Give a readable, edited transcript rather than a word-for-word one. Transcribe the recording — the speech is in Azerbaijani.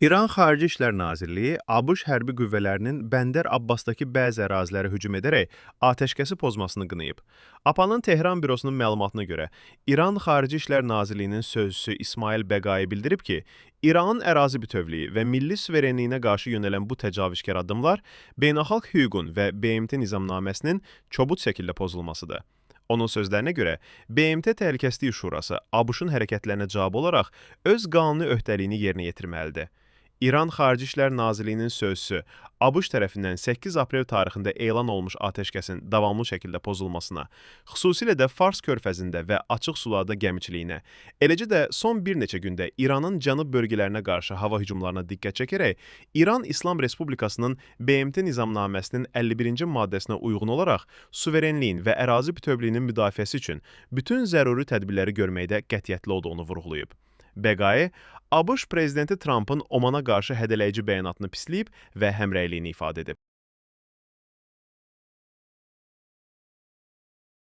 İran Xarici İşlər Nazirliyi ABŞ hərbi qüvvələrinin Bəndər Abbasdakı bəzi ərazilərə hücum edərək atəşkəsi pozmasını qınayıb. APA'nın Tehran bürosunun məlumatına görə, İran Xarici İşlər Nazirliyinin sözçüsü İsmail Bəqai bildirib ki, İranın ərazi bütövlüyü və milli suverenliyinə qarşı yönələn bu təcavüzkar addımlar beynəlxalq hüququn və BMT nizamnaməsinin kobud şəkildə pozulmasıdır. Onun sözlərinə görə, BMT Təhlükəsizlik Şurası ABŞ-ın hərəkətlərinə cavab olaraq öz qanuni öhdəliyini yerinə yetirməlidir. İran Xarici İşlər Nazirliyinin sözçüsü ABŞ tərəfindən 8 aprel tarixində elan olunmuş atəşkəsin davamlı şəkildə pozulmasına, xüsusilə də Fars körfəzində və açıq sularda gəmiçiliyinə, eləcə də son bir neçə gündə İranın cənub bölgələrinə qarşı hava hücumlarına diqqət çəkərək, İran İslam Respublikasının BMT nizamnaməsinin 51-ci maddəsinə uyğun olaraq suverenliyin və ərazi bütövlüyünün müdafiəsi üçün bütün zəruri tədbirləri görməkdə qətiyyətli olduğunu vurğulayıb. Bəqai, ABŞ prezidenti Trampın Omana qarşı hədələyici bəyanatını pisləyib və həmrəyliyini ifadə edib.